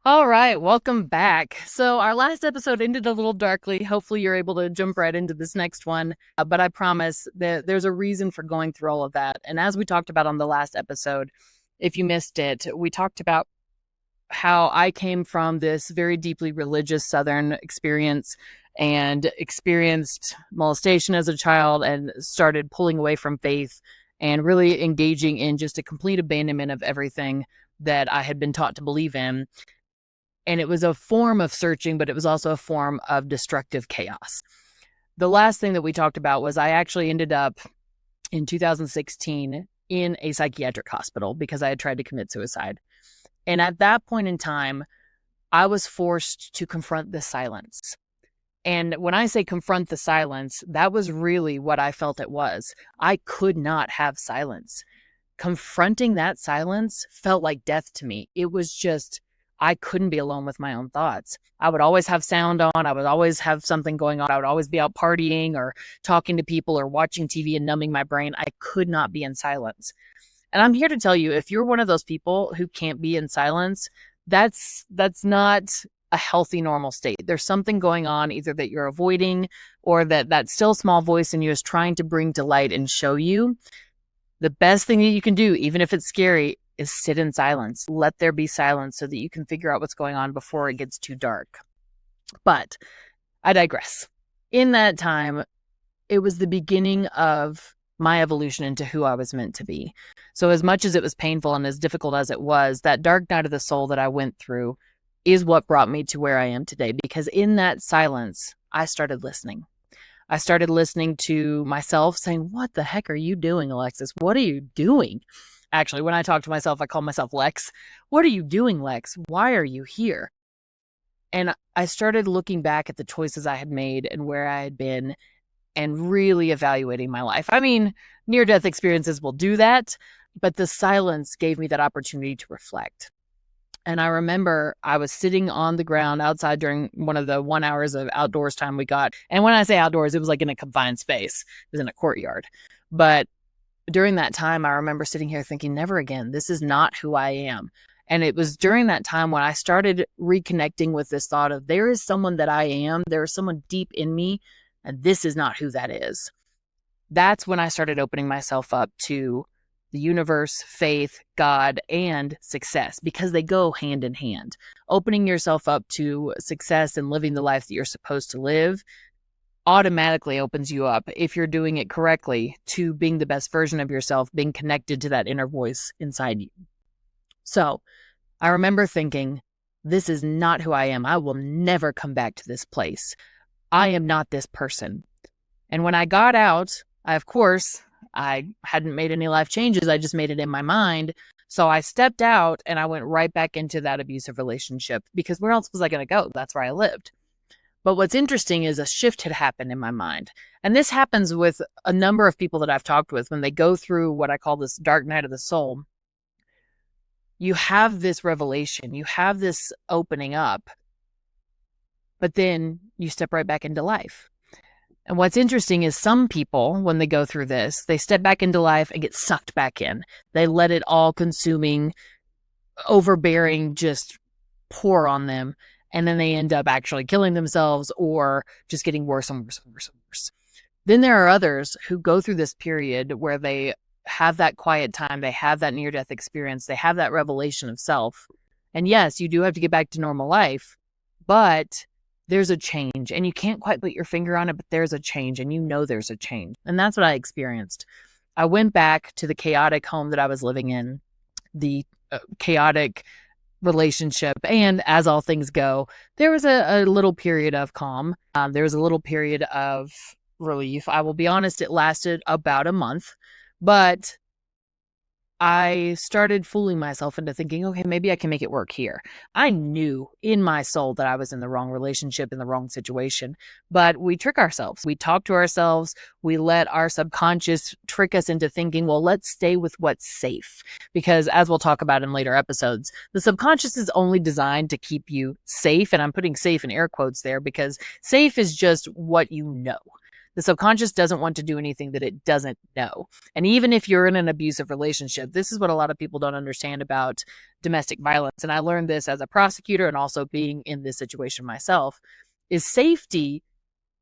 All right, welcome back. So our last episode ended a little darkly. Hopefully you're able to jump right into this next one. But I promise that there's a reason for going through all of that. And as we talked about on the last episode, if you missed it, we talked about how I came from this very deeply religious Southern experience and experienced molestation as a child and started pulling away from faith and really engaging in just a complete abandonment of everything that I had been taught to believe in. And it was a form of searching, but it was also a form of destructive chaos. The last thing that we talked about was I actually ended up in 2016 in a psychiatric hospital because I had tried to commit suicide. And at that point in time, I was forced to confront the silence. And when I say confront the silence, that was really what I felt it was. I could not have silence. Confronting that silence felt like death to me. It was just, I couldn't be alone with my own thoughts. I would always have sound on. I would always have something going on. I would always be out partying or talking to people or watching TV and numbing my brain. I could not be in silence. And I'm here to tell you, if you're one of those people who can't be in silence, that's not a healthy, normal state. There's something going on either that you're avoiding or that still small voice in you is trying to bring to light and show you. The best thing that you can do, even if it's scary, is sit in silence. Let there be silence so that you can figure out what's going on before it gets too dark. But I digress. In that time, it was the beginning of my evolution into who I was meant to be. So as much as it was painful and as difficult as it was, that dark night of the soul that I went through is what brought me to where I am today. Because in that silence, I started listening. I started listening to myself saying, what the heck are you doing, Alexis? What are you doing? Actually, when I talk to myself, I call myself Lex. What are you doing, Lex? Why are you here? And I started looking back at the choices I had made and where I had been and really evaluating my life. I mean, near-death experiences will do that, but the silence gave me that opportunity to reflect. And I remember I was sitting on the ground outside during one of the 1 hours of outdoors time we got. And when I say outdoors, it was like in a confined space. It was in a courtyard. But during that time, I remember sitting here thinking, never again. This is not who I am. And it was during that time when I started reconnecting with this thought of there is someone that I am. There is someone deep in me, and this is not who that is. That's when I started opening myself up to the universe, faith, God, and success, because they go hand in hand. Opening yourself up to success and living the life that you're supposed to live automatically opens you up, if you're doing it correctly, to being the best version of yourself, being connected to that inner voice inside you. So I remember thinking, this is not who I am. I will never come back to this place. I am not this person. And when I got out, I hadn't made any life changes. I just made it in my mind. So I stepped out and I went right back into that abusive relationship, because where else was I going to go? That's where I lived. But what's interesting is a shift had happened in my mind. And this happens with a number of people that I've talked with when they go through what I call this dark night of the soul. You have this revelation, you have this opening up, but then you step right back into life. And what's interesting is some people, when they go through this, they step back into life and get sucked back in. They let it all consuming, overbearing, just pour on them. And then they end up actually killing themselves or just getting worse and worse and worse and worse. Then there are others who go through this period where they have that quiet time, they have that near-death experience, they have that revelation of self. And yes, you do have to get back to normal life, but there's a change. And you can't quite put your finger on it, but there's a change, and you know there's a change. And that's what I experienced. I went back to the chaotic home that I was living in, the chaotic relationship. And as all things go, there was a little period of calm. There was a little period of relief. I will be honest, it lasted about a month, but I started fooling myself into thinking, okay, maybe I can make it work here. I knew in my soul that I was in the wrong relationship, in the wrong situation, but we trick ourselves. We talk to ourselves. We let our subconscious trick us into thinking, well, let's stay with what's safe. Because as we'll talk about in later episodes, the subconscious is only designed to keep you safe. And I'm putting safe in air quotes there because safe is just what you know. The subconscious doesn't want to do anything that it doesn't know. And even if you're in an abusive relationship, this is what a lot of people don't understand about domestic violence. And I learned this as a prosecutor and also being in this situation myself, is safety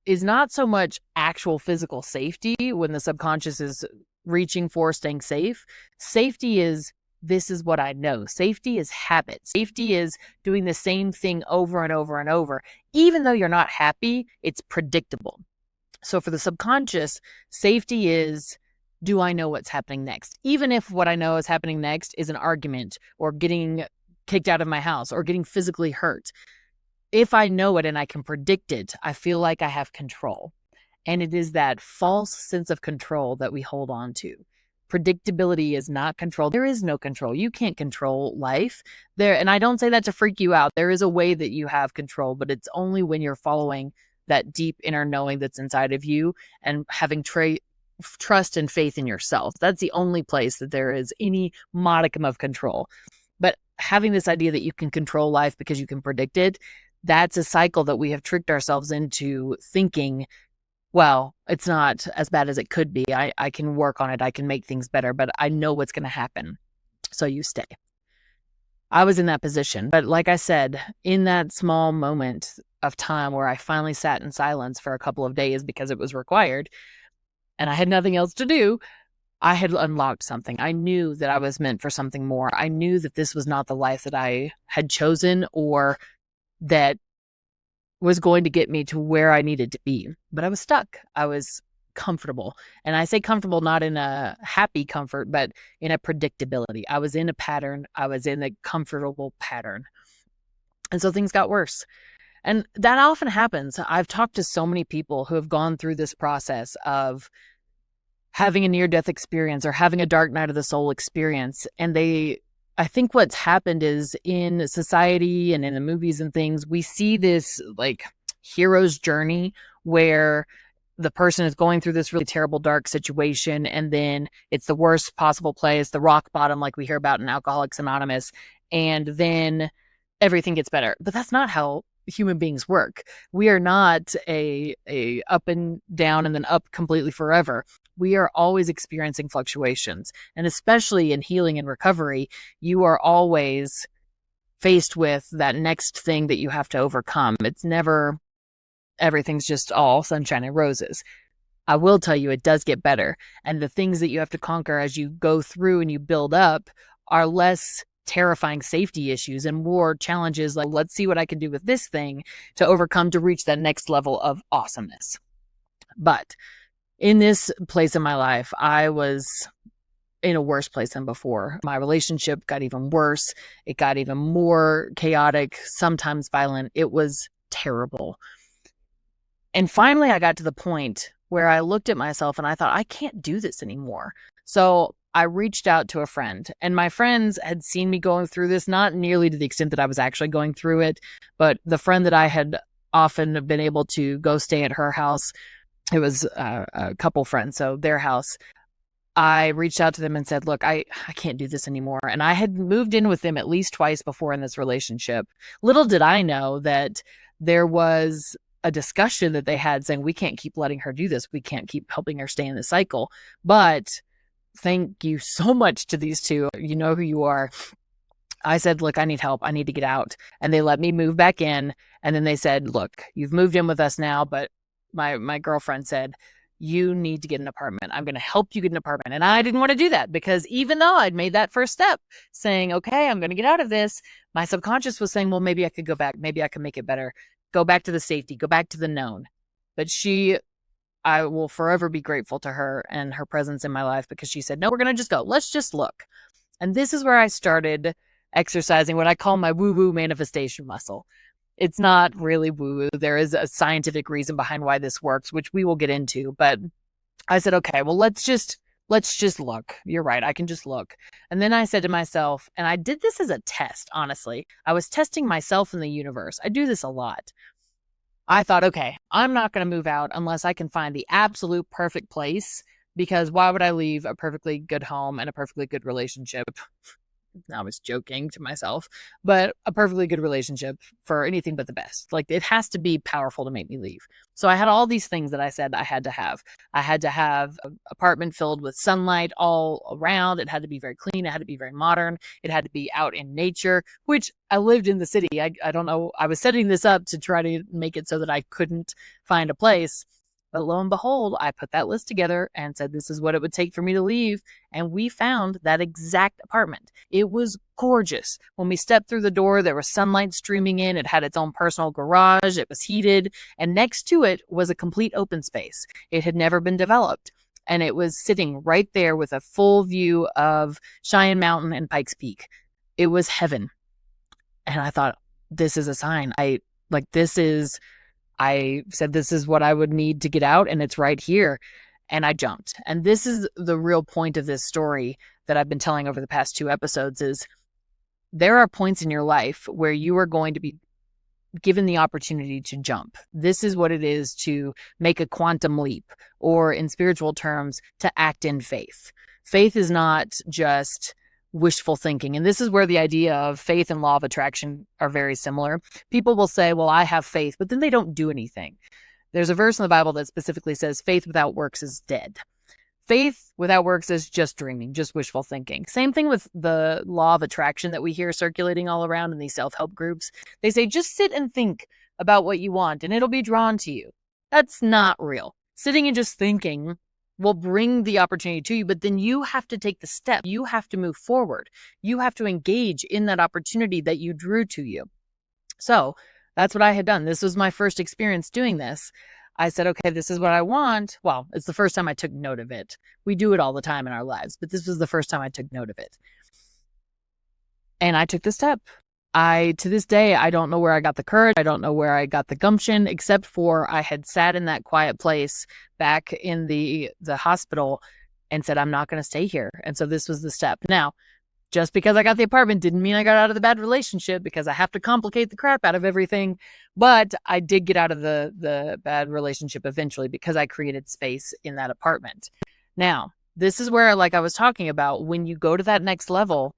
is not so much actual physical safety when the subconscious is reaching for staying safe. Safety is, this is what I know. Safety is habit. Safety is doing the same thing over and over and over. Even though you're not happy, it's predictable. So for the subconscious, safety is, do I know what's happening next? Even if what I know is happening next is an argument or getting kicked out of my house or getting physically hurt. If I know it and I can predict it, I feel like I have control. And it is that false sense of control that we hold on to. Predictability is not control. There is no control. You can't control life there. And I don't say that to freak you out. There is a way that you have control, but it's only when you're following that deep inner knowing that's inside of you and having trust and faith in yourself. That's the only place that there is any modicum of control. But having this idea that you can control life because you can predict it, that's a cycle that we have tricked ourselves into thinking, well, it's not as bad as it could be. I can work on it. I can make things better, but I know what's going to happen. So you stay. I was in that position. But like I said, in that small moment of time where I finally sat in silence for a couple of days because it was required and I had nothing else to do, I had unlocked something. I knew that I was meant for something more. I knew that this was not the life that I had chosen or that was going to get me to where I needed to be. But I was stuck. I was comfortable. And I say comfortable not in a happy comfort, but in a predictability. I was in a pattern. I was in a comfortable pattern. And so things got worse. And that often happens. I've talked to so many people who have gone through this process of having a near-death experience or having a dark night of the soul experience. And I think what's happened is in society and in the movies and things, we see this like hero's journey where the person is going through this really terrible, dark situation, and then it's the worst possible place, the rock bottom, like we hear about in Alcoholics Anonymous, and then everything gets better. But that's not how human beings work. We are not a up and down and then up completely forever. We are always experiencing fluctuations. And especially in healing and recovery, you are always faced with that next thing that you have to overcome. It's never everything's just all sunshine and roses. I will tell you, it does get better. And the things that you have to conquer as you go through and you build up are less terrifying safety issues and more challenges like, let's see what I can do with this thing to overcome to reach that next level of awesomeness. But in this place in my life, I was in a worse place than before. My relationship got even worse. It got even more chaotic, sometimes violent. It was terrible. And finally, I got to the point where I looked at myself and I thought, I can't do this anymore. So I reached out to a friend, and my friends had seen me going through this, not nearly to the extent that I was actually going through it, but the friend that I had often been able to go stay at her house, it was a couple friends, so their house, I reached out to them and said, look, I can't do this anymore. And I had moved in with them at least twice before in this relationship. Little did I know that there was a discussion that they had saying, we can't keep letting her do this. We can't keep helping her stay in the cycle. But thank you so much to these two. You know who you are. I said, look, I need help. I need to get out. And they let me move back in. And then they said, look, you've moved in with us now. But my girlfriend said, you need to get an apartment. I'm going to help you get an apartment. And I didn't want to do that because even though I'd made that first step saying, okay, I'm going to get out of this, my subconscious was saying, well, maybe I could go back. Maybe I can make it better. Go back to the safety. Go back to the known. But I will forever be grateful to her and her presence in my life because she said, no, we're going to just go. Let's just look. And this is where I started exercising what I call my woo-woo manifestation muscle. It's not really woo-woo. There is a scientific reason behind why this works, which we will get into. But I said, okay, well, let's just look. You're right. I can just look. And then I said to myself, and I did this as a test, honestly. I was testing myself in the universe. I do this a lot. I thought, okay, I'm not going to move out unless I can find the absolute perfect place, because why would I leave a perfectly good home and a perfectly good relationship I was joking to myself, but a perfectly good relationship for anything but the best. Like, it has to be powerful to make me leave. So I had all these things that I said I had to have. I had to have an apartment filled with sunlight all around. It had to be very clean. It had to be very modern. It had to be out in nature, which I lived in the city. I don't know. I was setting this up to try to make it so that I couldn't find a place. But lo and behold, I put that list together and said, this is what it would take for me to leave. And we found that exact apartment. It was gorgeous. When we stepped through the door, there was sunlight streaming in. It had its own personal garage. It was heated. And next to it was a complete open space. It had never been developed. And it was sitting right there with a full view of Cheyenne Mountain and Pikes Peak. It was heaven. And I thought, this is a sign. I said, this is what I would need to get out, and it's right here. And I jumped. And this is the real point of this story that I've been telling over the past 2 episodes is there are points in your life where you are going to be given the opportunity to jump. This is what it is to make a quantum leap, or in spiritual terms, to act in faith. Faith is not just wishful thinking. And this is where the idea of faith and law of attraction are very similar. People will say, well, I have faith, but then they don't do anything. There's a verse in the Bible that specifically says faith without works is dead. Faith without works is just dreaming, just wishful thinking. Same thing with the law of attraction that we hear circulating all around in these self-help groups. They say, just sit and think about what you want and it'll be drawn to you. That's not real. Sitting and just thinking will bring the opportunity to you, but then you have to take the step. You have to move forward. You have to engage in that opportunity that you drew to you. So that's what I had done. This was my first experience doing this. I said, okay, this is what I want. Well, it's the first time I took note of it. We do it all the time in our lives, but this was the first time I took note of it. And I took the step. To this day, I don't know where I got the courage. I don't know where I got the gumption, except for I had sat in that quiet place back in the hospital and said, I'm not going to stay here. And so this was the step. Now, just because I got the apartment didn't mean I got out of the bad relationship, because I have to complicate the crap out of everything. But I did get out of the bad relationship eventually because I created space in that apartment. Now, this is where, like I was talking about, when you go to that next level,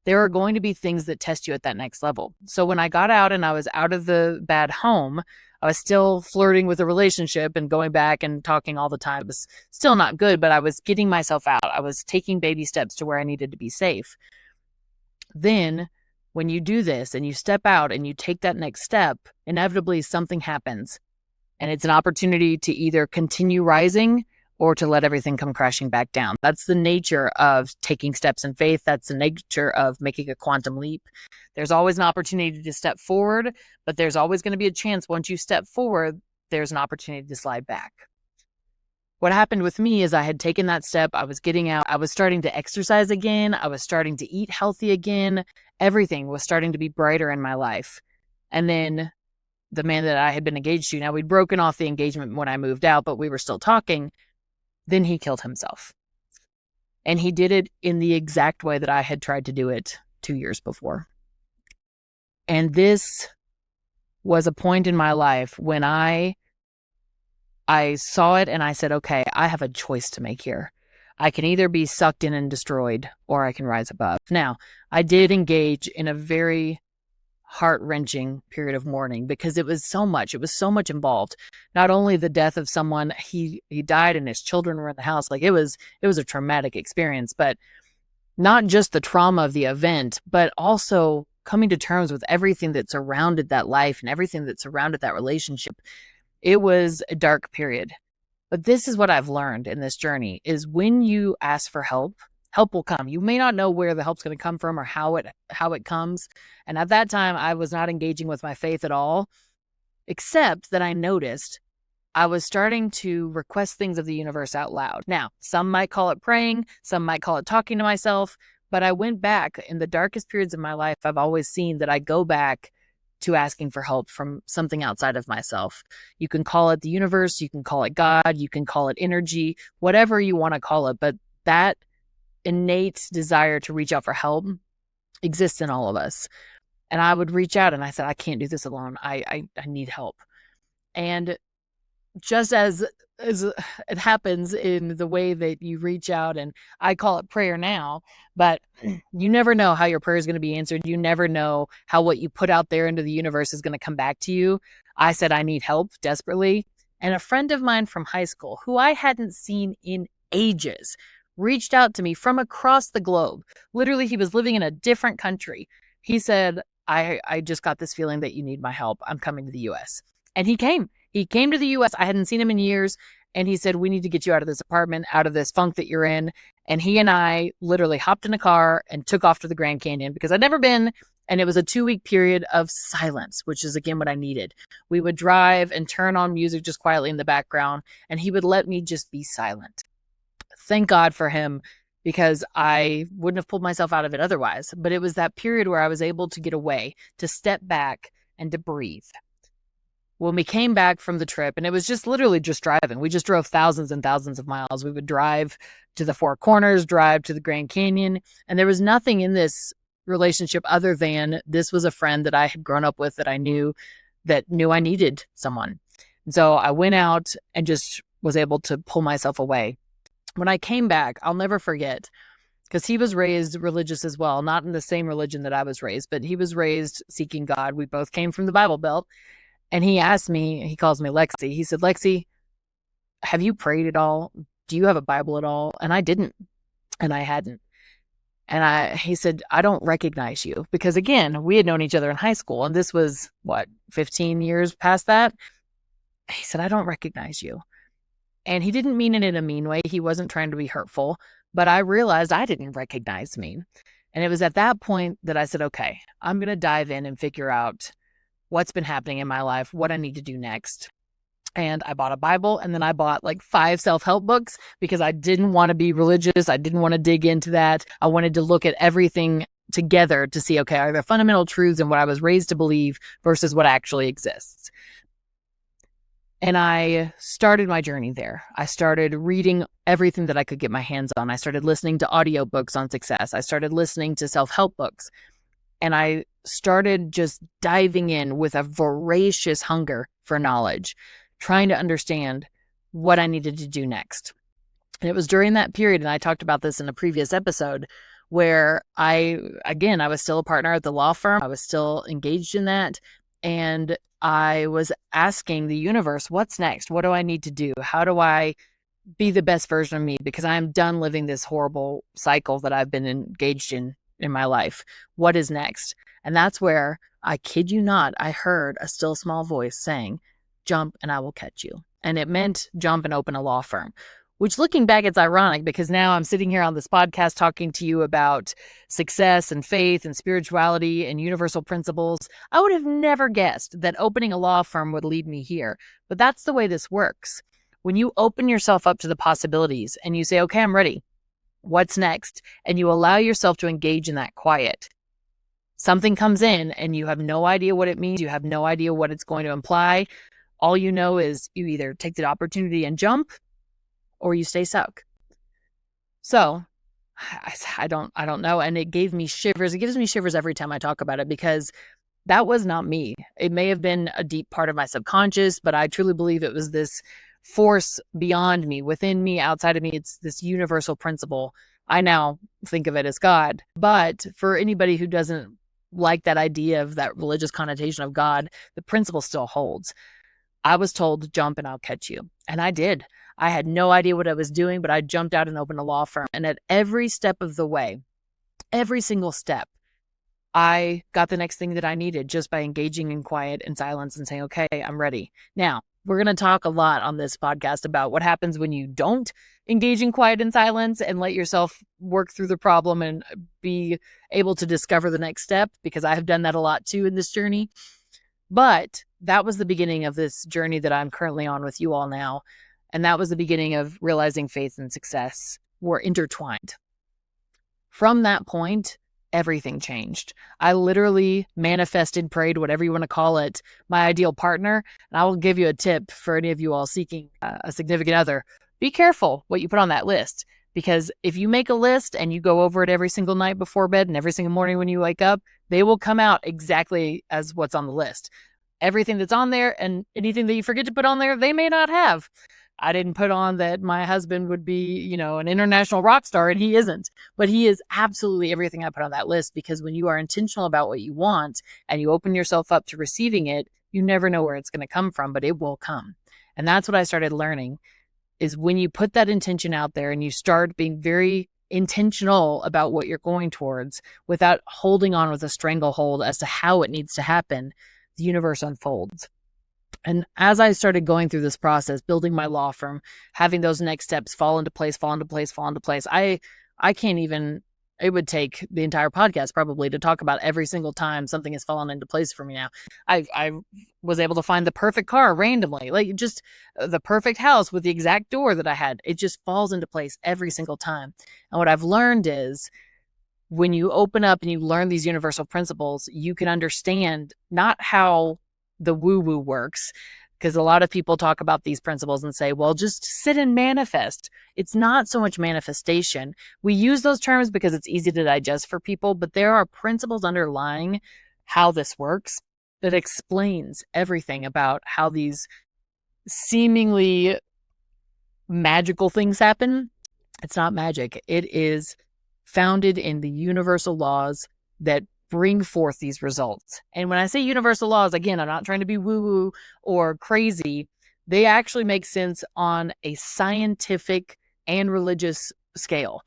there are going to be things that test you at that next level. So when I got out and I was out of the bad home, I was still flirting with a relationship and going back and talking all the time. It was still not good, but I was getting myself out. I was taking baby steps to where I needed to be safe. Then when you do this and you step out and you take that next step, inevitably something happens. And it's an opportunity to either continue rising or to let everything come crashing back down. That's the nature of taking steps in faith. That's the nature of making a quantum leap. There's always an opportunity to step forward, but there's always going to be a chance once you step forward, there's an opportunity to slide back. What happened with me is I had taken that step. I was getting out. I was starting to exercise again. I was starting to eat healthy again. Everything was starting to be brighter in my life. And then the man that I had been engaged to, now we'd broken off the engagement when I moved out, but we were still talking. Then he killed himself. And he did it in the exact way that I had tried to do it 2 years before. And this was a point in my life when I saw it and I said, okay, I have a choice to make here. I can either be sucked in and destroyed, or I can rise above. Now, I did engage in a very heart-wrenching period of mourning because it was so much involved. Not only the death of someone, he died and his children were in the house. Like, it was a traumatic experience, but not just the trauma of the event, but also coming to terms with everything that surrounded that life and everything that surrounded that relationship. It was a dark period. But this is what I've learned in this journey is when you ask for help, help will come. You may not know where the help's going to come from or how it comes. And at that time, I was not engaging with my faith at all, except that I noticed I was starting to request things of the universe out loud. Now, some might call it praying, some might call it talking to myself, but I went back in the darkest periods of my life. I've always seen that I go back to asking for help from something outside of myself. You can call it the universe, you can call it God, you can call it energy, whatever you want to call it, but that innate desire to reach out for help exists in all of us. And I would reach out and I said, I can't do this alone. I need help. And just as it happens in the way that you reach out, and I call it prayer now, but you never know how your prayer is going to be answered. You never know how what you put out there into the universe is going to come back to you. I said I need help desperately, and a friend of mine from high school who I hadn't seen in ages reached out to me from across the globe. Literally, he was living in a different country. He said, I just got this feeling that you need my help. I'm coming to the US. And he came. He came to the US. I hadn't seen him in years. And he said, we need to get you out of this apartment, out of this funk that you're in. And he and I literally hopped in a car and took off to the Grand Canyon because I'd never been. And it was a 2-week period of silence, which is, again, what I needed. We would drive and turn on music just quietly in the background, and he would let me just be silent. Thank God for him, because I wouldn't have pulled myself out of it otherwise. But it was that period where I was able to get away, to step back, and to breathe. When we came back from the trip, and it was just literally just driving. We just drove thousands and thousands of miles. We would drive to the Four Corners, drive to the Grand Canyon, and there was nothing in this relationship other than this was a friend that I had grown up with, that I knew I needed someone. And so I went out and just was able to pull myself away. When I came back, I'll never forget, because he was raised religious as well, not in the same religion that I was raised, but he was raised seeking God. We both came from the Bible Belt. And he asked me, he calls me Lexi. He said, Lexi, have you prayed at all? Do you have a Bible at all? And I didn't. And I hadn't. And he said, I don't recognize you. Because again, we had known each other in high school. And this was, 15 years past that? He said, I don't recognize you. And he didn't mean it in a mean way. He wasn't trying to be hurtful. But I realized I didn't recognize me. And it was at that point that I said, okay, I'm going to dive in and figure out what's been happening in my life, what I need to do next. And I bought a Bible, and then I bought 5 self-help books because I didn't want to be religious. I didn't want to dig into that. I wanted to look at everything together to see, okay, are there fundamental truths in what I was raised to believe versus what actually exists? And I started my journey there. I started reading everything that I could get my hands on. I started listening to audiobooks on success. I started listening to self-help books. And I started just diving in with a voracious hunger for knowledge, trying to understand what I needed to do next. And it was during that period, and I talked about this in a previous episode, where I was still a partner at the law firm. I was still engaged in that. And I was asking the universe, what's next? What do I need to do? How do I be the best version of me? Because I'm done living this horrible cycle that I've been engaged in my life. What is next? And that's where, I kid you not, I heard a still small voice saying, jump and I will catch you. And it meant jump and open a law firm, which, looking back, it's ironic because now I'm sitting here on this podcast talking to you about success and faith and spirituality and universal principles. I would have never guessed that opening a law firm would lead me here. But that's the way this works. When you open yourself up to the possibilities and you say, okay, I'm ready. What's next? And you allow yourself to engage in that quiet. Something comes in and you have no idea what it means. You have no idea what it's going to imply. All you know is you either take the opportunity and jump, or you stay stuck. So I don't know. And it gave me shivers. It gives me shivers every time I talk about it, because that was not me. It may have been a deep part of my subconscious, but I truly believe it was this force beyond me, within me, outside of me. It's this universal principle. I now think of it as God. But for anybody who doesn't like that idea of that religious connotation of God, the principle still holds. I was told, jump and I'll catch you. And I did. I had no idea what I was doing, but I jumped out and opened a law firm. And at every step of the way, every single step, I got the next thing that I needed just by engaging in quiet and silence and saying, okay, I'm ready. Now, we're going to talk a lot on this podcast about what happens when you don't engage in quiet and silence and let yourself work through the problem and be able to discover the next step, because I have done that a lot too in this journey. But that was the beginning of this journey that I'm currently on with you all now. And that was the beginning of realizing faith and success were intertwined. From that point, everything changed. I literally manifested, prayed, whatever you want to call it, my ideal partner. And I will give you a tip for any of you all seeking a significant other. Be careful what you put on that list, because if you make a list and you go over it every single night before bed and every single morning when you wake up, they will come out exactly as what's on the list. everything that's on there, and anything that you forget to put on there, they may not have. I didn't put on that my husband would be, an international rock star, and he isn't. But he is absolutely everything I put on that list, because when you are intentional about what you want and you open yourself up to receiving it, you never know where it's going to come from, but it will come. And that's what I started learning, is when you put that intention out there and you start being very intentional about what you're going towards without holding on with a stranglehold as to how it needs to happen, the universe unfolds. And as I started going through this process, building my law firm, having those next steps fall into place, I can't even, it would take the entire podcast probably to talk about every single time something has fallen into place for me now. I was able to find the perfect car randomly, like just the perfect house with the exact door that I had. It just falls into place every single time. And what I've learned is, when you open up and you learn these universal principles, you can understand not how the woo-woo works, because a lot of people talk about these principles and say, well, just sit and manifest. It's not so much manifestation. We use those terms because it's easy to digest for people, but there are principles underlying how this works that explains everything about how these seemingly magical things happen. It's not magic. It is founded in the universal laws that bring forth these results. And when I say universal laws, again, I'm not trying to be woo-woo or crazy. They actually make sense on a scientific and religious scale.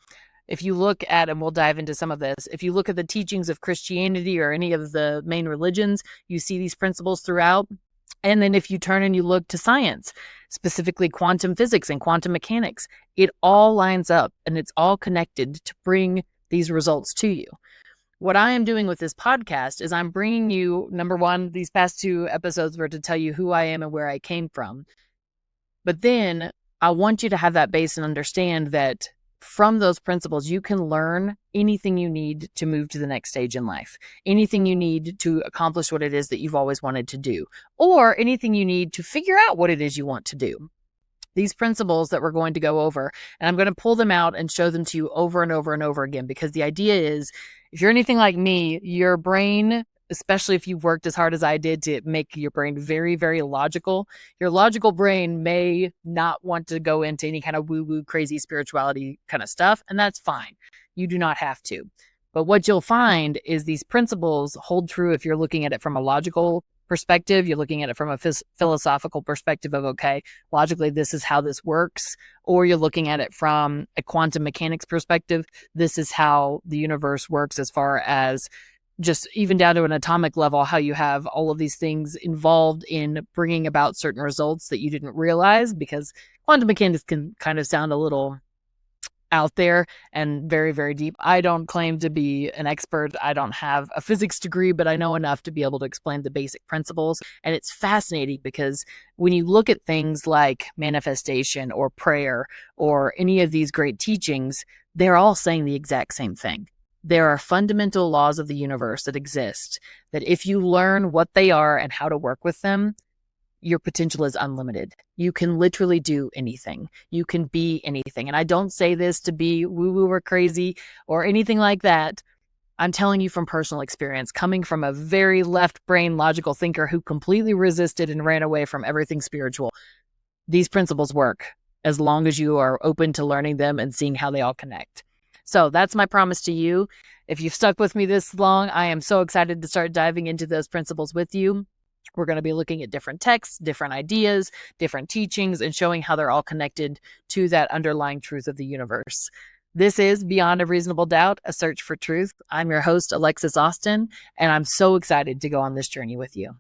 If you look at, and we'll dive into some of this, if you look at the teachings of Christianity or any of the main religions, you see these principles throughout. And then if you turn and you look to science, specifically quantum physics and quantum mechanics, it all lines up and it's all connected to bring these results to you. What I am doing with this podcast is I'm bringing you, number one, these past 2 episodes were to tell you who I am and where I came from. But then I want you to have that base and understand that from those principles, you can learn anything you need to move to the next stage in life, anything you need to accomplish what it is that you've always wanted to do, or anything you need to figure out what it is you want to do. These principles that we're going to go over, and I'm going to pull them out and show them to you over and over and over again, because the idea is, if you're anything like me, your brain, especially if you've worked as hard as I did to make your brain very, very logical, your logical brain may not want to go into any kind of woo-woo, crazy spirituality kind of stuff, and that's fine. You do not have to. But what you'll find is these principles hold true if you're looking at it from a logical perspective. You're looking at it from a philosophical perspective of, okay, logically, this is how this works. Or you're looking at it from a quantum mechanics perspective. This is how the universe works, as far as just even down to an atomic level, how you have all of these things involved in bringing about certain results that you didn't realize, because quantum mechanics can kind of sound a little out there and very, very deep. I don't claim to be an expert. I don't have a physics degree, but I know enough to be able to explain the basic principles. And it's fascinating because when you look at things like manifestation or prayer or any of these great teachings, they're all saying the exact same thing. There are fundamental laws of the universe that exist, that if you learn what they are and how to work with them, your potential is unlimited. You can literally do anything. You can be anything. And I don't say this to be woo-woo or crazy or anything like that. I'm telling you from personal experience, coming from a very left brain logical thinker who completely resisted and ran away from everything spiritual. These principles work as long as you are open to learning them and seeing how they all connect. So that's my promise to you. If you've stuck with me this long, I am so excited to start diving into those principles with you. We're going to be looking at different texts, different ideas, different teachings, and showing how they're all connected to that underlying truth of the universe. This is Beyond a Reasonable Doubt, a search for truth. I'm your host, Alexis Austin, and I'm so excited to go on this journey with you.